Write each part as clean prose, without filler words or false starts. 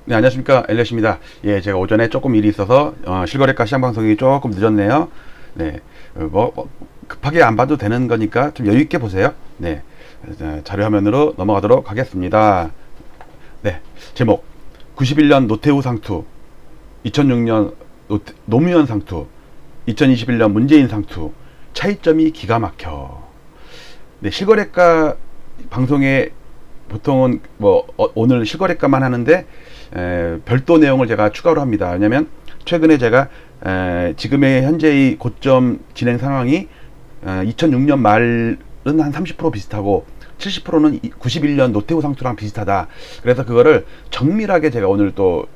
네, 안녕하십니까. 엘리엇입니다. 예, 제가 오전에 조금 일이 있어서 실거래가 시장 방송이 조금 늦었네요. 네, 급하게 안 봐도 되는 거니까 좀 여유 있게 보세요. 네, 자료 화면으로 넘어가도록 하겠습니다. 네, 제목 91년 노태우 상투, 2006년 노무현 상투, 2021년 문재인 상투, 차이점이 기가 막혀. 네, 실거래가 방송에 보통은 오늘 실거래가만 하는데 별도 내용을 제가 추가로 합니다. 왜냐면 최근에 제가 지금의 현재의 고점 진행 상황이 2006년 말은 한 30% 비슷하고 70%는 91년 노태우 상투랑 비슷하다. 그래서 그거를 정밀하게 제가 오늘 또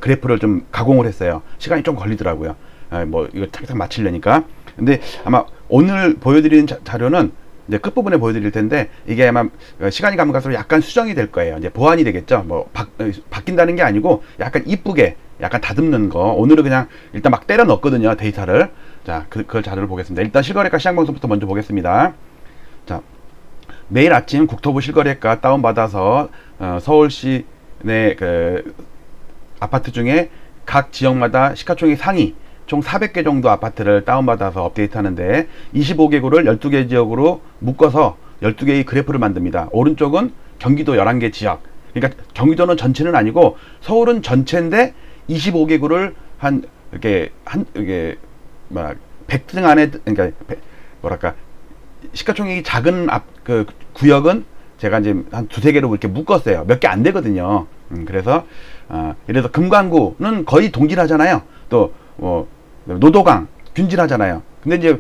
그래프를 좀 가공을 했어요. 시간이 좀 걸리더라고요. 이거 탁탁 맞추려니까. 근데 아마 오늘 보여드리는 자료는 이제 끝부분에 보여드릴 텐데, 이게 아마 시간이 가면 갈수록 약간 수정이 될 거예요. 이제 보완이 되겠죠. 바뀐다는 게 아니고 약간 이쁘게 약간 다듬는 거. 오늘은 그냥 일단 막 때려 넣었거든요, 데이터를. 자, 그걸 자료를 보겠습니다. 일단 실거래가 시장방송부터 먼저 보겠습니다. 자, 매일 아침 국토부 실거래가 다운받아서 서울시 내 아파트 중에 각 지역마다 시가총액 상위 총 400개 정도 아파트를 다운받아서 업데이트하는데, 25개구를 12개 지역으로 묶어서 12개의 그래프를 만듭니다. 오른쪽은 경기도 11개 지역. 그러니까 경기도는 전체는 아니고 서울은 전체인데 25개구를 이렇게 100등 안에, 그러니까 시가총액이 작은 구역은 제가 이제 한 두세 개로 이렇게 묶었어요. 몇 개 안 되거든요. 그래서 예를 들어서 금강구는 거의 동질하잖아요. 또 노도강 균질하잖아요. 근데 이제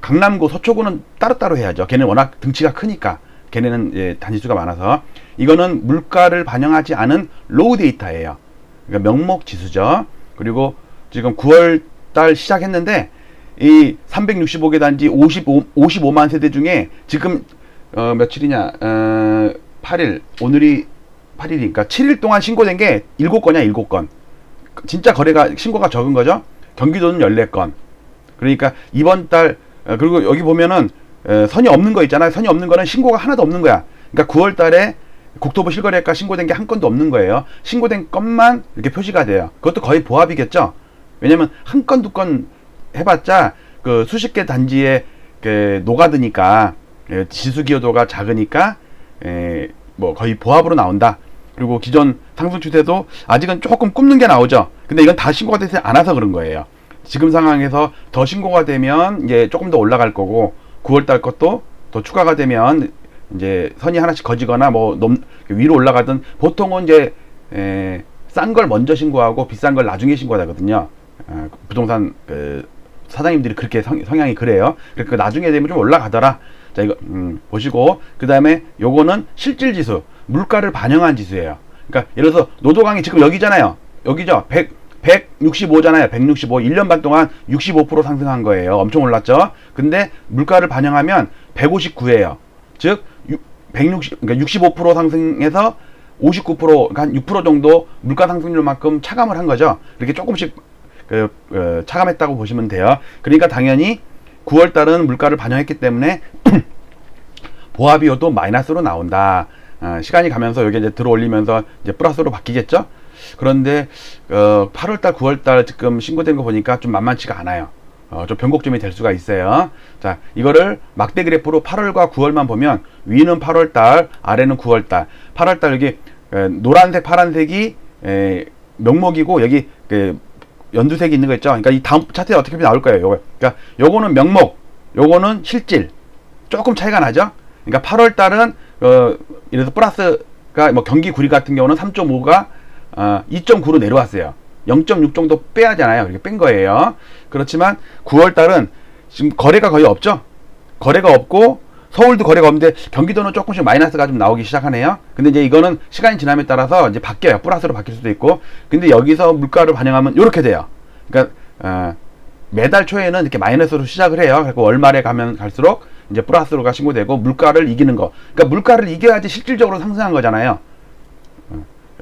강남구 서초구는 따로따로 해야죠. 걔는 워낙 등치가 크니까. 걔네는 이제 단지수가 많아서. 이거는 물가를 반영하지 않은 로우 데이터예요. 그러니까 명목 지수죠. 그리고 지금 9월 달 시작했는데 이 365개 단지 55만 세대 중에 지금 며칠이냐, 8일, 오늘이 8일이니까 7일 동안 신고된 게 7건이야. 7건. 진짜 신고가 적은 거죠. 경기도는 14건. 그러니까 이번 달, 그리고 여기 보면은 선이 없는 거 있잖아요. 선이 없는 거는 신고가 하나도 없는 거야. 그러니까 9월 달에 국토부 실거래가 신고된 게 한 건도 없는 거예요. 신고된 건만 이렇게 표시가 돼요. 그것도 거의 보합이겠죠. 왜냐면 한 건, 두 건 해봤자 수십 개 단지에 녹아드니까, 지수 기여도가 작으니까 거의 보합으로 나온다. 그리고 기존 상승 추세도 아직은 조금 굽는 게 나오죠. 근데 이건 다 신고가 되지 않아서 그런 거예요. 지금 상황에서 더 신고가 되면 이제 조금 더 올라갈 거고, 9월달 것도 더 추가가 되면 이제 선이 하나씩 거지거나 위로 올라가든, 보통은 이제 싼 걸 먼저 신고하고 비싼 걸 나중에 신고하거든요. 부동산 사장님들이 그렇게 성향이 그래요. 그러니까 나중에 되면 좀 올라가더라. 자, 이거 보시고, 그 다음에 요거는 실질지수, 물가를 반영한 지수예요. 그러니까 예를 들어서 노도강이 지금 여기잖아요. 여기죠. 165잖아요. 165. 1년 반 동안 65% 상승한 거예요. 엄청 올랐죠. 근데 물가를 반영하면 159예요. 즉 그러니까 65% 상승해서 59%, 그러니까 한 6% 정도 물가 상승률만큼 차감을 한 거죠. 이렇게 조금씩 차감했다고 보시면 돼요. 그러니까 당연히 9월 달은 물가를 반영했기 때문에 보합이어도 마이너스로 나온다. 시간이 가면서 여기 이제 들어올리면서 이제 플러스로 바뀌겠죠. 그런데 8월달, 9월달 지금 신고된 거 보니까 좀 만만치가 않아요. 좀 변곡점이 될 수가 있어요. 자, 이거를 막대 그래프로 8월과 9월만 보면, 위는 8월달, 아래는 9월달. 8월달 여기 노란색, 파란색이 명목이고, 여기 연두색이 있는 거 있죠. 그러니까 이 다음 차트에 어떻게 보면 나올 거예요. 그러니까 요거는 명목, 요거는 실질. 조금 차이가 나죠. 그러니까 8월 달은 이래서 플러스가 경기 구리 같은 경우는 3.5가 2.9로 내려왔어요. 0.6 정도 빼야 하잖아요. 이렇게 뺀 거예요. 그렇지만 9월 달은 지금 거래가 거의 없죠. 거래가 없고, 서울도 거래가 없는데 경기도는 조금씩 마이너스가 좀 나오기 시작하네요. 근데 이제 이거는 시간이 지남에 따라서 이제 바뀌어요. 플러스로 바뀔 수도 있고. 근데 여기서 물가를 반영하면 이렇게 돼요. 그러니까 매달 초에는 이렇게 마이너스로 시작을 해요. 그리고 월말에 가면 갈수록 이제 플러스로가 신고되고, 물가를 이기는 거. 그러니까 물가를 이겨야지 실질적으로 상승한 거잖아요.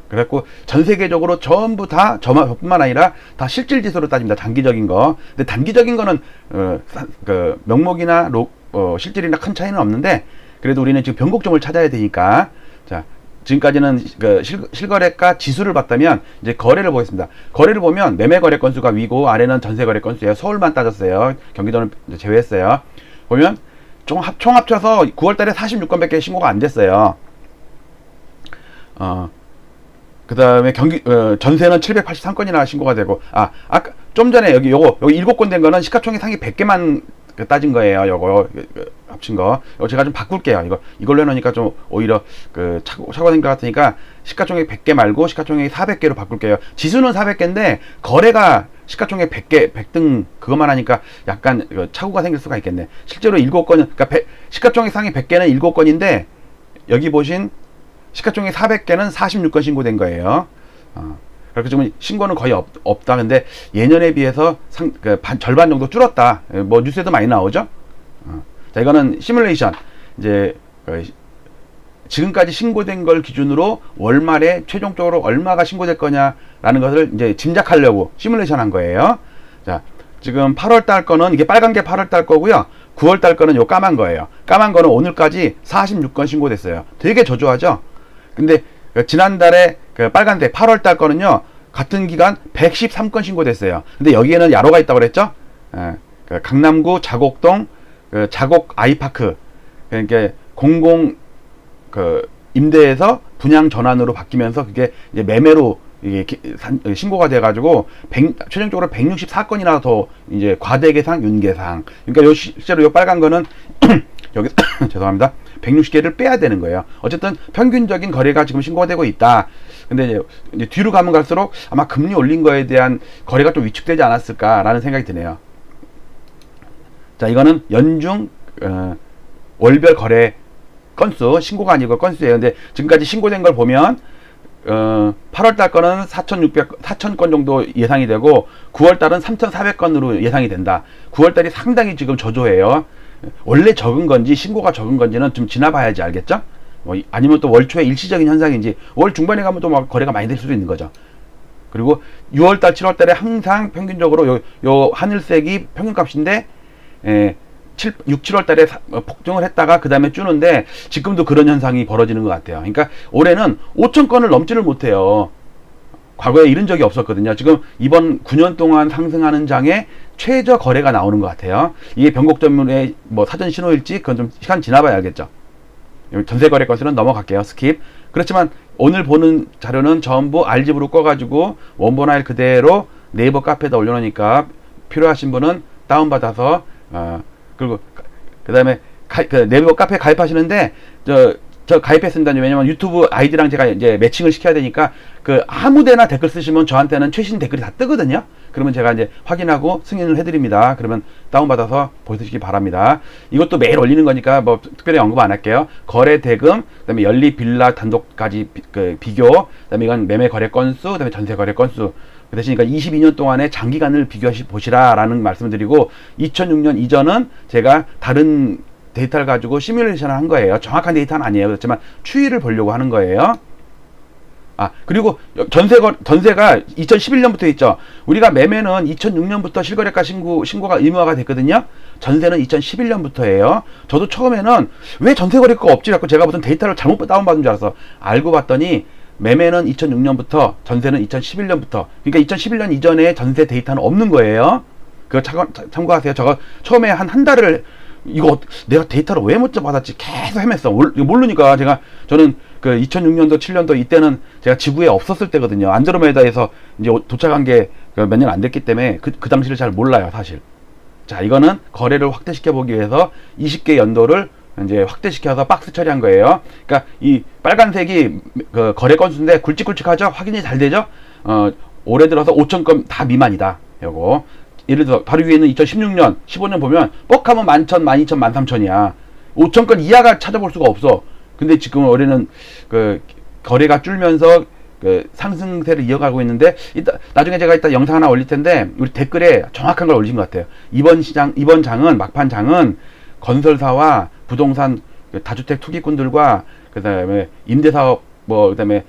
그래갖고 전 세계적으로 전부 다 저뿐만 아니라 다 실질 지수로 따집니다. 단기적인 거. 근데 단기적인 거는 명목이나 실질이나 큰 차이는 없는데, 그래도 우리는 지금 변곡점을 찾아야 되니까, 자, 지금까지는 그 실거래가 지수를 봤다면 이제 거래를 보겠습니다. 거래를 보면 매매 거래 건수가 위고 아래는 전세 거래 건수예요. 서울만 따졌어요. 경기도는 제외했어요. 보면 총 합쳐서 9월달에 46건밖에 신고가 안 됐어요. 그 다음에 전세는 783건이나 신고가 되고, 아까 좀 전에 여기 7건 된 거는 시가총액 상위 100개만 따진 거예요. 요거 합친 거. 이거 제가 좀 바꿀게요. 이걸로 해놓으니까 좀 오히려 착오가 된 것 같으니까 시가총액 100개 말고 시가총액 400개로 바꿀게요. 지수는 400개인데 거래가 시가총액 100개, 100등 그것만 하니까 약간 착오가 생길 수가 있겠네. 실제로 7건은, 그러니까 시가총액 상위 100개는 7건인데 여기 보신 시가총액 400개는 46건 신고된 거예요. 그렇게 지금 신고는 거의 없다. 근데 예년에 비해서 절반 정도 줄었다. 뭐 뉴스에도 많이 나오죠. 자, 이거는 시뮬레이션. 이제 지금까지 신고된 걸 기준으로 월말에 최종적으로 얼마가 신고될 거냐라는 것을 이제 짐작하려고 시뮬레이션 한 거예요. 자, 지금 8월 달 거는 이게 빨간 게 8월 달 거고요. 9월 달 거는 요 까만 거예요. 까만 거는 오늘까지 46건 신고됐어요. 되게 저조하죠. 근데 지난달에 빨간색 8월 달 거는요, 같은 기간 113건 신고됐어요. 근데 여기에는 야로가 있다고 그랬죠? 강남구 자곡동 자곡 아이파크, 그러니까 공공 임대에서 분양 전환으로 바뀌면서 그게 이제 매매로 이게 신고가 돼가지고 최종적으로 164건이나 더 이제 과대계상, 윤계상. 그러니까 실제로 요 빨간 거는 여기 죄송합니다. 160개를 빼야 되는 거예요. 어쨌든 평균적인 거래가 지금 신고가 되고 있다. 근데 이제 뒤로 가면 갈수록 아마 금리 올린 거에 대한 거래가 좀 위축되지 않았을까라는 생각이 드네요. 자, 이거는 연중 월별 거래 건수, 신고가 아니고 건수예요. 근데 지금까지 신고된 걸 보면 8월 달 거는 4,000건 정도 예상이 되고 9월 달은 3,400건으로 예상이 된다. 9월 달이 상당히 지금 저조해요. 원래 적은 건지 신고가 적은 건지는 좀 지나봐야지 알겠죠? 아니면 또 월 초에 일시적인 현상인지 월 중반에 가면 또 막 거래가 많이 될 수도 있는 거죠. 그리고 6월달, 7월달에 항상 평균적으로 요 하늘색이 평균값인데 6, 7월달에 폭등을 했다가 그 다음에 주는데 지금도 그런 현상이 벌어지는 것 같아요. 그러니까 올해는 5,000건을 넘지를 못해요. 과거에 이런 적이 없었거든요. 지금 이번 9년 동안 상승하는 장에 최저 거래가 나오는 것 같아요. 이게 변곡점의 뭐 사전 신호일지 그건 좀 시간 지나봐야 알겠죠. 전세 거래 건수는 넘어갈게요. 스킵. 그렇지만 오늘 보는 자료는 전부 RGB로 꺼가지고 원본 파일 그대로 네이버 카페에다 올려놓으니까 필요하신 분은 다운받아서 그리고 그 다음에 네이버 카페 가입하시는데 저 가입했습니다. 왜냐면 유튜브 아이디랑 제가 이제 매칭을 시켜야 되니까 아무데나 댓글 쓰시면 저한테는 최신 댓글이 다 뜨거든요. 그러면 제가 이제 확인하고 승인을 해드립니다. 그러면 다운받아서 보시기 바랍니다. 이것도 매일 올리는 거니까 뭐 특별히 언급 안 할게요. 거래 대금, 그다음에 연립 빌라 단독까지 비교, 그다음에 이건 매매 거래 건수, 그다음에 전세 거래 건수. 그 대신 그러니까 22년 동안의 장기간을 비교해 보시라라는 말씀을 드리고 2006년 이전은 제가 다른 데이터를 가지고 시뮬레이션을 한 거예요. 정확한 데이터는 아니에요. 그렇지만 추이를 보려고 하는 거예요. 그리고 전세가 2011년부터 있죠. 우리가 매매는 2006년부터 실거래가 신고가 의무화가 됐거든요. 전세는 2011년부터예요. 저도 처음에는 왜 전세거래가 없지? 라고 제가 무슨 데이터를 잘못 다운받은 줄 알았어. 알고 봤더니 매매는 2006년부터, 전세는 2011년부터. 그러니까 2011년 이전에 전세 데이터는 없는 거예요. 그거 참고하세요. 저거 처음에 한 달을 이거 내가 데이터를 왜 못 받았지 계속 헤맸어. 이거 모르니까 저는 2006년도 7년도 이때는 제가 지구에 없었을 때거든요. 안드로메다에서 이제 도착한 게 몇 년 안 됐기 때문에 그 당시를 잘 몰라요, 사실. 자, 이거는 거래를 확대시켜 보기 위해서 20개 연도를 이제 확대시켜서 박스 처리한 거예요. 그러니까 이 빨간색이 거래 건수인데 굵직굵직하죠? 확인이 잘 되죠? 올해 들어서 5,000건 다 미만이다. 요거. 예를 들어 바로 위에는 2016년, 15년 보면 뻑하면 11,000, 12,000, 13,000이야. 5,000건 이하가 찾아볼 수가 없어. 근데 지금 올해는 거래가 줄면서 상승세를 이어가고 있는데 나중에 제가 이따 영상 하나 올릴 텐데 우리 댓글에 정확한 걸 올리신 것 같아요. 이번 장은 막판 장은 건설사와 부동산 다주택 투기꾼들과 그다음에 임대사업 그다음에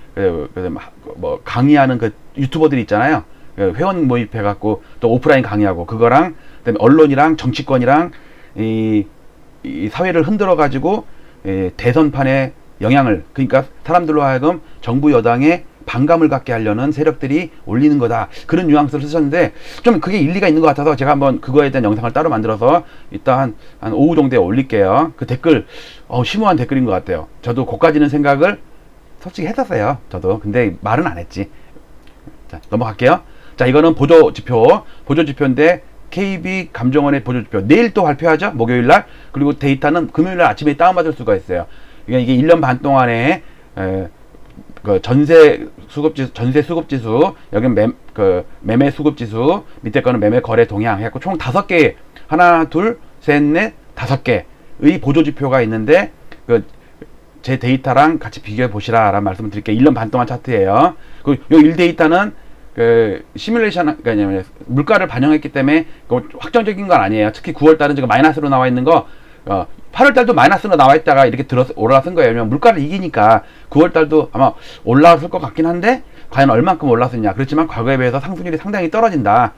뭐 강의하는 유튜버들이 있잖아요. 회원 모집해갖고 또 오프라인 강의하고 그거랑 그다음에 언론이랑 정치권이랑 이 사회를 흔들어가지고 대선판에 영향을, 그러니까 사람들로 하여금 정부 여당에 반감을 갖게 하려는 세력들이 올리는 거다. 그런 뉘앙스를 쓰셨는데 좀 그게 일리가 있는 것 같아서 제가 한번 그거에 대한 영상을 따로 만들어서 이따 한 오후 정도에 올릴게요. 그 댓글 심오한 댓글인 것 같아요. 저도 그까지는 생각을 솔직히 했었어요. 저도. 근데 말은 안 했지. 자, 넘어갈게요. 자, 이거는 보조지표인데 KB 감정원의 보조지표 내일 또 발표하죠. 목요일날. 그리고 데이터는 금요일날 아침에 다운받을 수가 있어요. 이게 1년 반 동안에 그 전세 수급지수, 여기는 매매 수급지수, 밑에 거는 매매 거래 동향 해갖고 총 5개, 하나, 둘, 셋, 넷, 5개의 보조지표가 있는데, 제 데이터랑 같이 비교해 보시라 라는 말씀을 드릴게요. 1년 반 동안 차트예요. 요 1데이터는 시뮬레이션, 그러니까 물가를 반영했기 때문에 확정적인 건 아니에요. 특히 9월달은 지금 마이너스로 나와 있는 거, 8월달도 마이너스로 나와 있다가 이렇게 올라선 거예요. 왜냐면 물가를 이기니까 9월달도 아마 올라왔을 것 같긴 한데 과연 얼만큼 올랐느냐. 그렇지만 과거에 비해서 상승률이 상당히 떨어진다.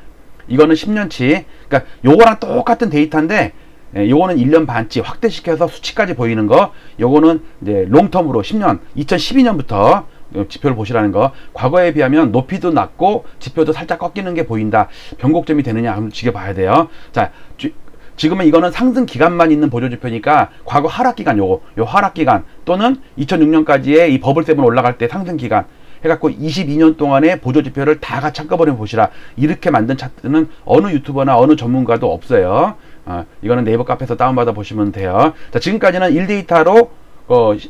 이거는 10년치. 그러니까 요거랑 똑같은 데이터인데 요거는 1년 반치 확대시켜서 수치까지 보이는 거. 요거는 이제 롱텀으로 10년, 2012년부터 지표를 보시라는 거. 과거에 비하면 높이도 낮고 지표도 살짝 꺾이는 게 보인다. 변곡점이 되느냐 한번 지켜봐야 돼요. 자, 지금은 이거는 상승 기간만 있는 보조지표니까 과거 하락기간 요 하락기간 또는 2006년까지의 이 버블7 올라갈 때 상승 기간 해갖고 22년 동안의 보조지표를 다 같이 한꺼번에 보시라. 이렇게 만든 차트는 어느 유튜버나 어느 전문가도 없어요. 이거는 네이버 카페에서 다운받아 보시면 돼요. 자, 지금까지는 1데이터로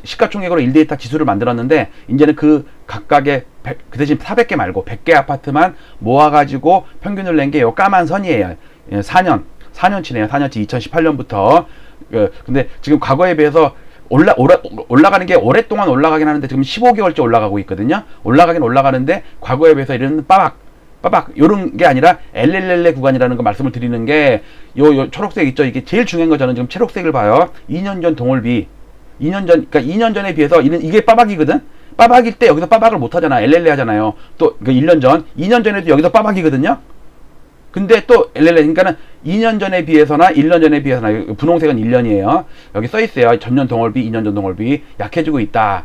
시가총액으로 1데이터 지수를 만들었는데 이제는 그 각각의 그 대신 400개 말고 100개 아파트만 모아가지고 평균을 낸 게 요 까만 선이에요. 4년치네요. 4년치 2018년부터. 근데 지금 과거에 비해서 올라가는 게 오랫동안 올라가긴 하는데 지금 15개월째 올라가고 있거든요. 올라가긴 올라가는데 과거에 비해서 이런 빠박 요런 게 아니라 엘렐렐레 구간이라는 거 말씀을 드리는 게 요 초록색 있죠. 이게 제일 중요한 거 저는 지금 초록색을 봐요. 2년 전 동월비. 2년 전, 그러니까 2년 전에 비해서 이게 빠박이거든. 빠박일 때 여기서 빠박을 못 하잖아. 엘렐레 하잖아요. 또 1년 전, 2년 전에도 여기서 빠박이거든요. 근데 또 엘렐레, 그러니까는 2년 전에 비해서나 1년 전에 비해서나 분홍색은 1년이에요. 여기 써 있어요. 전년 동월비, 2년 전 동월비 약해지고 있다.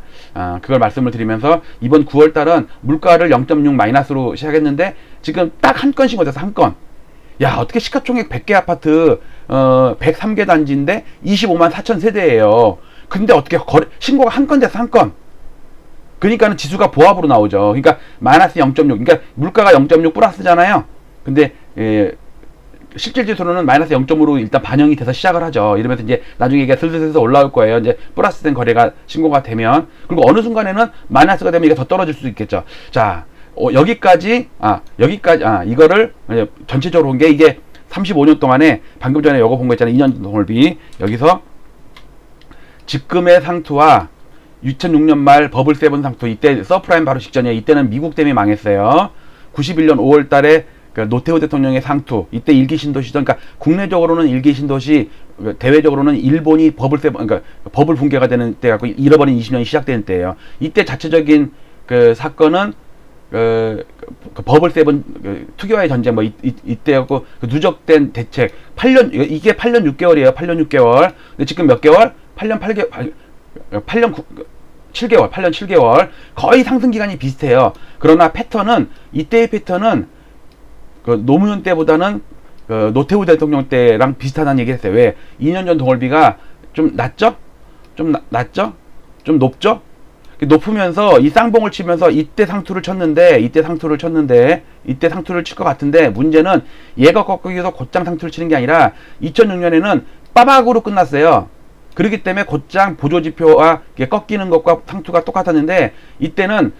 그걸 말씀을 드리면서 이번 9월 달은 물가를 0.6 마이너스로 시작했는데 지금 딱 한 건씩 얻어서 한 건. 야, 어떻게 시가총액 100개 아파트 103개 단지인데 25만 4천 세대예요. 근데 어떻게 신고가 한 건 돼서 한 건. 그러니까는 지수가 보합으로 나오죠. 그러니까 마이너스 0.6. 그러니까 물가가 0.6 플러스잖아요. 근데 실질 지수로는 마이너스 0.5로 일단 반영이 돼서 시작을 하죠. 이러면서 이제 나중에 이게 슬슬슬 올라올 거예요. 이제 플러스된 거래가 신고가 되면. 그리고 어느 순간에는 마이너스가 되면 이게 더 떨어질 수도 있겠죠. 자, 여기까지 이거를 전체적으로 본 게 이게 35년 동안에 방금 전에 요거 본 거 있잖아요. 2년 동월비. 여기서 집금의 상투와 2006년 말 버블7 상투, 이때 서프라임 바로 직전이에요. 이때는 미국 때문에 망했어요. 91년 5월 달에 노태우 대통령의 상투, 이때 일기 신도시죠. 그러니까 국내적으로는 일기 신도시, 대외적으로는 일본이 그러니까 버블 붕괴가 되는 때 갖고 잃어버린 20년이 시작되는 때예요. 이때 자체적인 사건은 버블7 투기와의 전쟁 이때였고 누적된 대책 8년, 이게 8년 6개월이에요. 8년 6개월. 근데 지금 몇 개월? 8년 7개월. 거의 상승 기간이 비슷해요. 그러나 이때의 패턴은 노무현 때보다는 노태우 대통령 때랑 비슷하다는 얘기 했어요. 왜? 2년 전 동월비가 좀 낮죠? 좀 높죠? 높으면서 이 쌍봉을 치면서 이때 상투를 쳤는데 이때 상투를 칠 것 같은데 문제는 얘가 꺾이기도 곧장 상투를 치는 게 아니라 2006년에는 빠박으로 끝났어요. 그렇기 때문에 곧장 보조지표와 꺾이는 것과 상투가 똑같았는데 이때는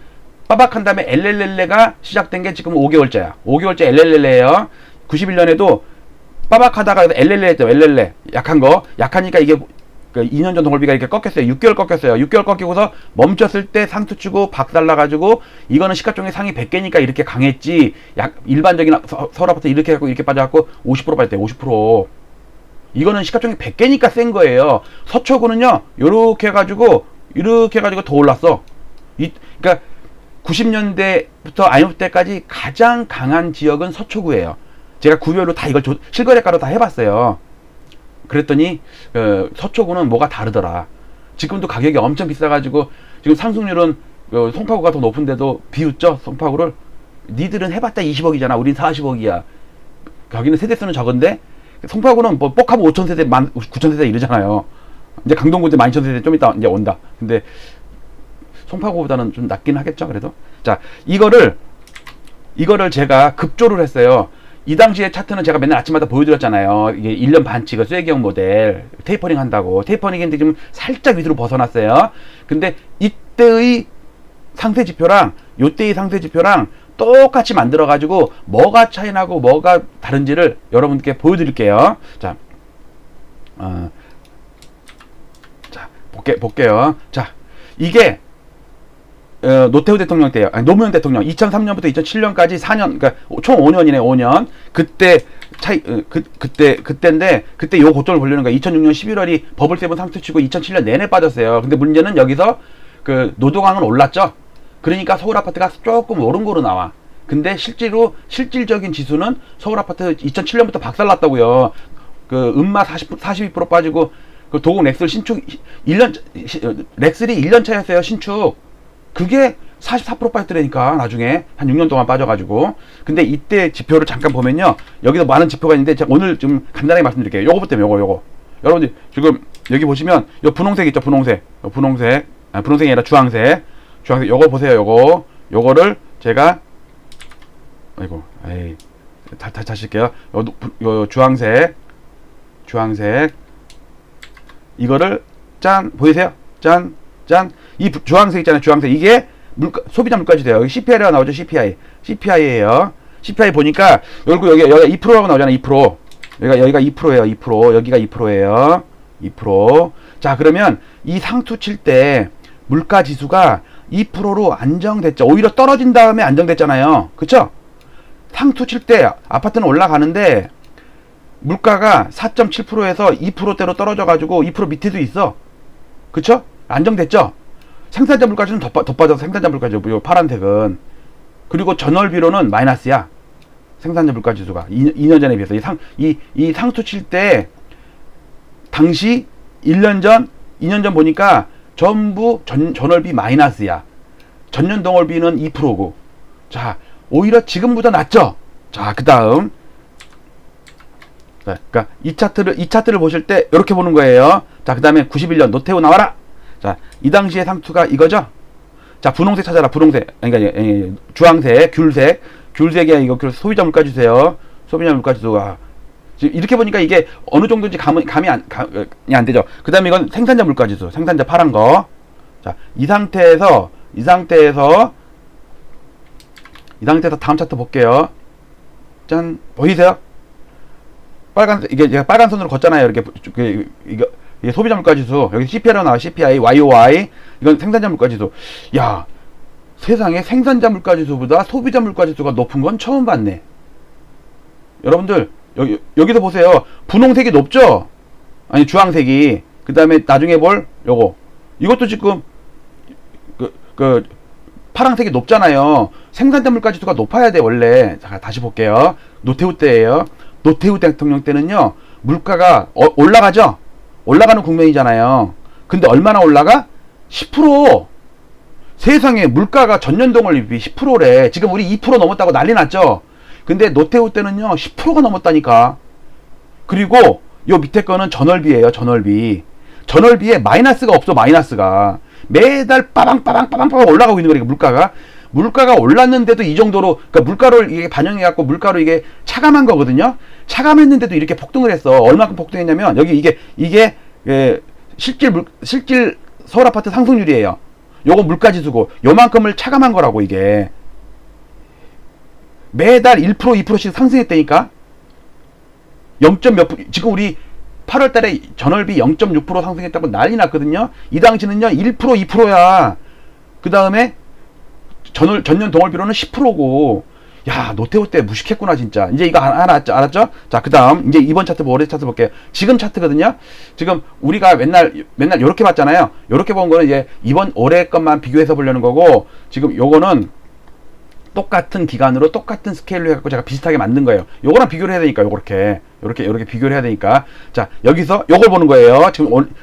빠박한 다음에 엘렐렐레가 시작된 게 지금 5개월째야. 5개월째 엘렐렐레예요. 91년에도 빠박하다가 엘렐레 했죠. 엘렐레. 약한 거. 약하니까 이게 2년 전 동월비가 이렇게 꺾였어요. 6개월 꺾였어요. 6개월 꺾이고서 멈췄을 때 상투 치고 박살나가지고 이거는 시가총액 상위 100개니까 이렇게 강했지. 일반적인 서울 아파트 이렇게 해갖고 이렇게 빠져갖고 50% 빠졌대요. 50%. 이거는 시가총액 100개니까 센 거예요. 서초구는요, 요렇게 해가지고 더 올랐어. 그러니까 90년대부터 IMF 때까지 가장 강한 지역은 서초구예요. 제가 구별로 다 이걸 실거래가로 다 해봤어요. 그랬더니 서초구는 뭐가 다르더라. 지금도 가격이 엄청 비싸가지고 지금 상승률은 송파구가 더 높은데도 비웃죠. 송파구를. 니들은 해봤자 20억이잖아. 우린 40억이야. 거기는 세대수는 적은데 송파구는 뭐 뻑하면 5,000세대, 9,000세대 이러잖아요. 이제 강동구 이제 12,000세대 좀 이따 이제 온다. 근데 송파구보다는 좀 낮긴 하겠죠. 그래도 자 이거를 제가 급조를 했어요. 이 당시에 차트는 제가 맨날 아침마다 보여드렸잖아요. 이게 1년 반치가 쐐기형 모델 테이퍼링 한다고. 테이퍼링인데 지금 살짝 위로 벗어났어요. 근데 이때의 상세지표랑 요때의 상세지표랑 똑같이 만들어가지고 뭐가 차이나고 뭐가 다른지를 여러분께 보여드릴게요. 자, 볼게요. 자, 이게 노태우 대통령 때요. 아니, 노무현 대통령 2003년부터 2007년까지 4년, 그러니까 총 5년이네. 5년. 그때 차이 그때인데 그때 요 고점을 보려는 거야. 2006년 11월이 버블 세븐 상투 치고 2007년 내내 빠졌어요. 근데 문제는 여기서 그 노동항은 올랐죠. 그러니까 서울 아파트가 조금 오른 거로 나와. 근데 실질적인 지수는 서울 아파트 2007년부터 박살났다고요. 그 음마 42% 빠지고 그 도곡 렉슬 신축 1년 렉슬이 1년 차였어요. 신축. 그게 44% 빠졌더라니까. 나중에 한 6년 동안 빠져가지고. 근데 이때 지표를 잠깐 보면요, 여기서 많은 지표가 있는데 제가 오늘 좀 간단하게 말씀드릴게요. 요거부터 요거 여러분들 지금 여기 보시면 요 분홍색 있죠. 분홍색이 아니라 주황색 요거 보세요. 요거를 제가 다시 할게요. 요 주황색 이거를 짠 보이세요? 짠 이 주황색 있잖아요. 주황색 이게 소비자 물가지수예요. 여기 CPI라고 나오죠. CPI예요. CPI 보니까 여기가 2%라고 나오잖아요. 2%. 여기가 2%예요. 2%. 여기가 2%예요. 2%. 자, 그러면 이 상투 칠 때 물가 지수가 2%로 안정됐죠. 오히려 떨어진 다음에 안정됐잖아요. 그쵸? 상투 칠 때 아파트는 올라가는데 물가가 4.7%에서 2%대로 떨어져가지고 2% 밑에도 있어. 그쵸? 안정됐죠? 생산자 물가지수는 더 빠져서 생산자 물가지수, 요 파란색은. 그리고 전월비로는 마이너스야. 생산자 물가지수가. 2년 전에 비해서. 이 상투 칠 때, 당시 1년 전, 2년 전 보니까 전부 전월비 마이너스야. 전년 동월비는 2%고. 자, 오히려 지금보다 낫죠? 자, 그 다음. 그러니까 이 차트를 보실 때 이렇게 보는 거예요. 자, 그 다음에 91년 노태우 나와라. 자, 이 당시의 상투가 이거죠. 자, 분홍색 찾아라. 분홍색. 그러니까 주황색, 귤색이야. 이거 소비자 물가지수예요. 소비자 물가지수가 이렇게 보니까 이게 어느 정도인지 감이 안 되죠. 그 다음에 이건 생산자 물가지수. 생산자 파란 거. 자, 이 상태에서 다음 차트 볼게요. 짠, 보이세요? 이게 제가 빨간 선으로 걷잖아요. 이렇게 이게 소비자 물가지수. 여기 CPI라고 나와. CPI, YOY. 이건 생산자 물가지수. 야, 세상에 생산자 물가지수보다 소비자 물가지수가 높은 건 처음 봤네. 여러분들 여기서 보세요. 분홍색이 높죠? 아니, 주황색이. 그 다음에 나중에 볼 이것도 지금 파란색이 높잖아요. 생산자 물가지수가 높아야 돼 원래. 자, 다시 볼게요. 노태우 때예요. 노태우 대통령 때는요, 물가가 올라가죠? 올라가는 국면이잖아요. 근데 얼마나 올라가? 10%! 세상에 물가가 전년 동월비 10%래. 지금 우리 2% 넘었다고 난리 났죠? 근데 노태우 때는요, 10%가 넘었다니까. 그리고 요 밑에 거는 전월비예요. 전월비에 마이너스가 없어. 마이너스가. 매달 빠방빠방 올라가고 있는 거니까 물가가 올랐는데도 이 정도로, 그러니까 물가를 이게 반영해갖고 물가로 이게 차감한 거거든요. 차감했는데도 이렇게 폭등을 했어. 얼마큼 폭등했냐면, 여기 이게 실질 서울 아파트 상승률이에요. 요거 물가지수고, 요만큼을 차감한 거라고, 이게. 매달 1%, 2%씩 상승했다니까? 0.몇 %, 지금 우리 8월 달에 전월비 0.6% 상승했다고 난리 났거든요. 이 당시는요, 1%, 2%야. 그 다음에 전년 동월비로는 10%고. 야, 노태우 때 무식했구나, 진짜. 이제 이거 하나 알았죠? 자, 그 다음, 이제 이번 차트, 올해 차트 볼게요. 지금 차트거든요? 지금 우리가 맨날 요렇게 봤잖아요? 요렇게 본 거는 이제 올해 것만 비교해서 보려는 거고, 지금 요거는 똑같은 기간으로 똑같은 스케일로 해갖고 제가 비슷하게 만든 거예요. 요거랑 비교를 해야 되니까 요렇게 비교를 해야 되니까. 자, 여기서 요걸 보는 거예요.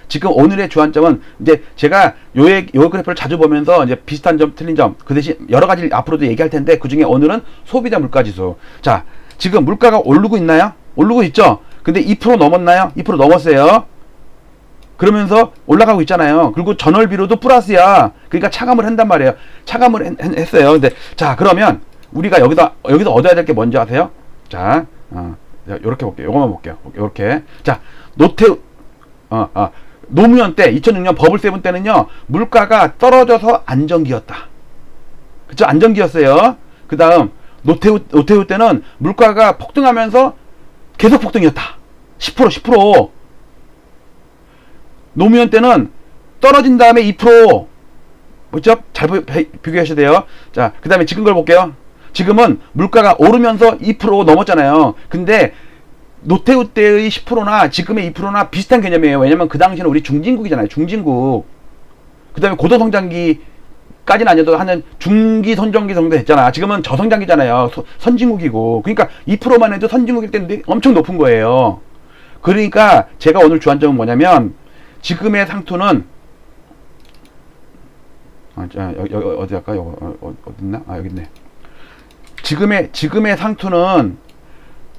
지금 오늘의 주안점은 이제 제가 요 그래프를 자주 보면서 이제 비슷한 점, 틀린 점, 그 대신 여러 가지 앞으로도 얘기할 텐데 그 중에 오늘은 소비자 물가지수. 자, 지금 물가가 오르고 있나요? 오르고 있죠? 근데 2% 넘었나요? 2% 넘었어요. 그러면서 올라가고 있잖아요. 그리고 전월비로도 플러스야. 그러니까 차감을 한단 말이에요. 차감을 했어요. 근데 자, 그러면 우리가 여기서 얻어야 될 게 뭔지 아세요? 자, 요렇게 볼게요. 요거만 볼게요. 요렇게. 자, 노무현 때 2006년 버블7 때는요. 물가가 떨어져서 안정기였다. 그쵸? 안정기였어요. 그 다음 노태우 때는 물가가 폭등하면서 계속 폭등이었다. 10%. 노무현 때는 떨어진 다음에 2%. 그렇죠? 잘 비교하셔야 돼요. 자, 그 다음에 지금 걸 볼게요. 지금은 물가가 오르면서 2% 넘었잖아요. 근데 노태우 때의 10%나 지금의 2%나 비슷한 개념이에요. 왜냐면 그 당시에는 우리 중진국이잖아요. 중진국. 그 다음에 고도성장기까지는 아니어도 한 중기 선정기 정도 됐잖아. 지금은 저성장기잖아요. 선진국이고. 그러니까 2%만 해도 선진국일 때는 엄청 높은 거예요. 그러니까 제가 오늘 주안점은 뭐냐면 지금의 상투는 여기 어디 할까? 어딨나? 여기 있네. 지금의 상투는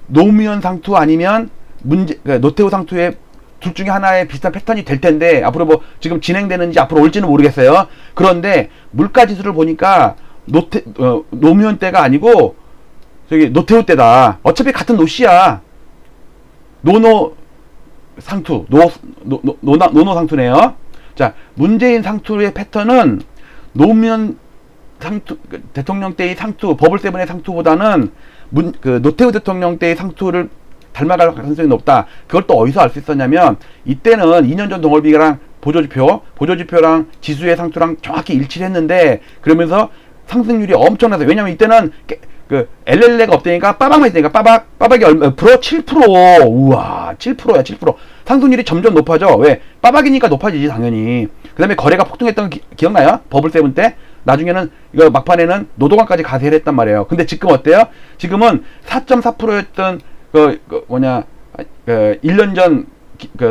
노무현 상투 아니면 노태우 상투의 둘 중에 하나의 비슷한 패턴이 될 텐데 앞으로 뭐 지금 진행되는지 앞으로 올지는 모르겠어요. 그런데 물가 지수를 보니까 노무현 때가 아니고 저기 노태우 때다. 어차피 같은 노씨야. 노노 상투, 노노 상투네요. 자, 문재인 상투의 패턴은 노무현 상투, 대통령 때의 상투, 버블7의 상투보다는 노태우 대통령 때의 상투를 닮아갈 가능성이 높다. 그걸 또 어디서 알 수 있었냐면, 이때는 2년 전 동월비랑 보조지표랑 지수의 상투랑 정확히 일치를 했는데, 그러면서 상승률이 엄청나서, 왜냐면 이때는 LLL가 없다니까 빠박만 있다니까 빠박이 얼마 7%. 우와, 7%야. 7%. 상승률이 점점 높아져. 왜? 빠박이니까 높아지지 당연히. 그 다음에 거래가 폭등했던 거 기억나요? 버블7 때 나중에는 이거 막판에는 노동안까지 가세를 했단 말이에요. 근데 지금 어때요? 지금은 4.4%였던 1년 전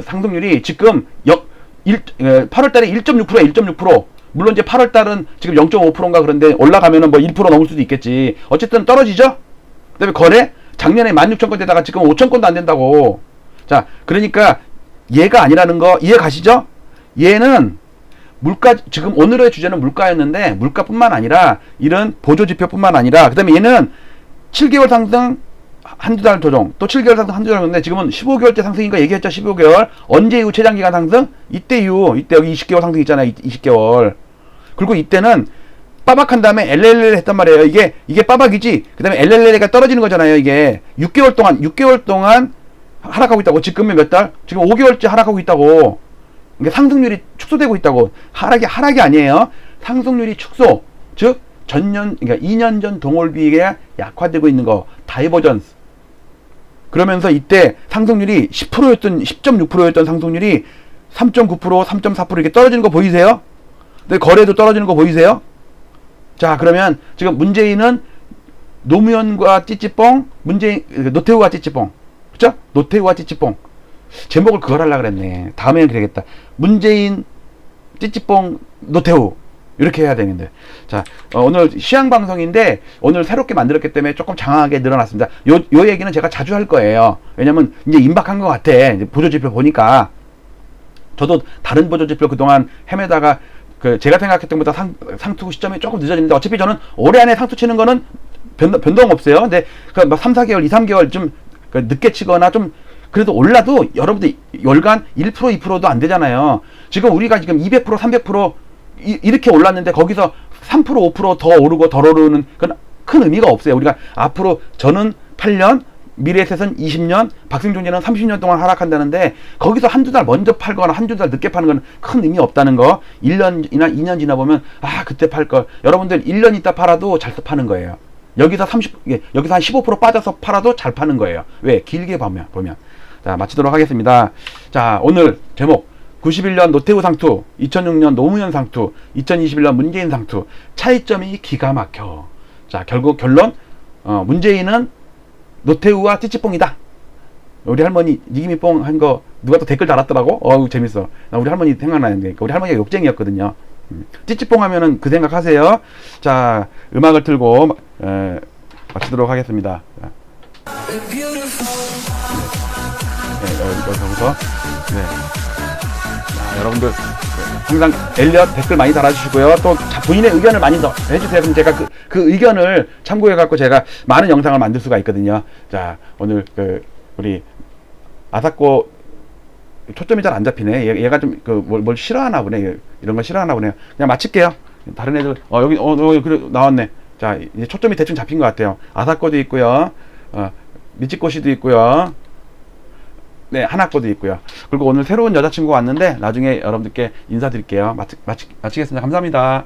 상승률이 지금 8월달에 1.6%야. 1.6%. 물론 이제 8월달은 지금 0.5%인가 그런데 올라가면은 뭐 1% 넘을 수도 있겠지. 어쨌든 떨어지죠? 그 다음에 거래? 작년에 16,000건대다가 지금 5,000건도 안 된다고. 자, 그러니까 얘가 아니라는 거 이해 가시죠? 얘는 물가, 지금 오늘의 주제는 물가였는데 물가뿐만 아니라 이런 보조지표뿐만 아니라 그 다음에 얘는 7개월 상승 한두 달 조정, 또 7개월 상승 한두 달 건데 지금은 15개월째 상승인 거 얘기했죠. 15개월. 언제 이후 최장기간 상승? 이때 이후. 이때 여기 20개월 상승 있잖아요. 20개월. 그리고 이때는 빠박한 다음에 LLL 했단 말이에요. 이게 빠박이지. 그 다음에 LLL가 떨어지는 거잖아요. 이게 6개월 동안 하락하고 있다고. 지금은 몇 달? 지금 5개월째 하락하고 있다고. 그러니까 상승률이 축소되고 있다고. 하락이 아니에요. 상승률이 축소. 즉 그러니까 2년 전 동월비에 약화되고 있는 거. 다이버전스. 그러면서 이때 상승률이 10.6%였던 상승률이 3.9%, 3.4% 이렇게 떨어지는 거 보이세요? 근데 거래도 떨어지는 거 보이세요? 자, 그러면 지금 문재인은 노무현과 찌찌뽕, 노태우와 찌찌뽕. 그쵸? 노태우와 찌찌뽕. 제목을 그걸 하려고 그랬네. 다음에는 그래야겠다. 문재인, 찌찌뽕, 노태우. 이렇게 해야 되는데. 자, 오늘 시향방송인데, 오늘 새롭게 만들었기 때문에 조금 장황하게 늘어났습니다. 요 얘기는 제가 자주 할 거예요. 왜냐면, 이제 임박한 것 같아. 이제 보조지표 보니까. 저도 다른 보조지표 그동안 헤매다가, 제가 생각했던 것보다 상투 시점이 조금 늦어지는데, 어차피 저는 올해 안에 상투 치는 거는 변동 없어요. 근데, 막 3, 4개월, 2, 3개월 좀, 늦게 치거나 좀, 그래도 올라도 여러분들 월간 1%, 2%도 안 되잖아요. 지금 우리가 지금 200%, 300% 이렇게 올랐는데 거기서 3%, 5% 더 오르고 덜 오르는 그건 큰 의미가 없어요. 우리가 앞으로 저는 8년, 미래에셋은 20년, 박승종제는 30년 동안 하락한다는데 거기서 한두 달 먼저 팔거나 한두 달 늦게 파는 건 큰 의미 없다는 거. 1년이나 2년 지나 보면 그때 팔 걸. 여러분들 1년 있다 팔아도 잘 파는 거예요. 여기서 한 15% 빠져서 팔아도 잘 파는 거예요. 왜? 길게 보면. 자, 마치도록 하겠습니다. 자, 오늘 제목 91년 노태우 상투, 2006년 노무현 상투, 2021년 문재인 상투. 차이점이 기가 막혀. 자, 결국 결론, 문재인은 노태우와 찌찌뽕이다. 우리 할머니 니김이 뽕 한 거 누가 또 댓글 달았더라고. 어우 재밌어. 나 우리 할머니 생각나는데 우리 할머니가 욕쟁이였거든요. 찌찌뽕 하면은 그 생각하세요. 자, 음악을 틀고 마치도록 하겠습니다. 여기서부터 자, 여러분들 항상 엘리엇 댓글 많이 달아주시고요. 또 본인의 의견을 많이 더 해주세요. 그럼 제가 그 의견을 참고해갖고 제가 많은 영상을 만들 수가 있거든요. 자, 오늘 우리 아사코 초점이 잘 안 잡히네. 얘가 좀 뭘 싫어하나 보네. 이런 거 싫어하나 보네요. 그냥 마칠게요. 다른 애들 여기 그래 나왔네. 자, 이제 초점이 대충 잡힌 것 같아요. 아사코도 있고요. 미치코시도 있고요. 네, 하나코도 있고요. 그리고 오늘 새로운 여자친구가 왔는데 나중에 여러분들께 인사드릴게요. 마치겠습니다. 감사합니다.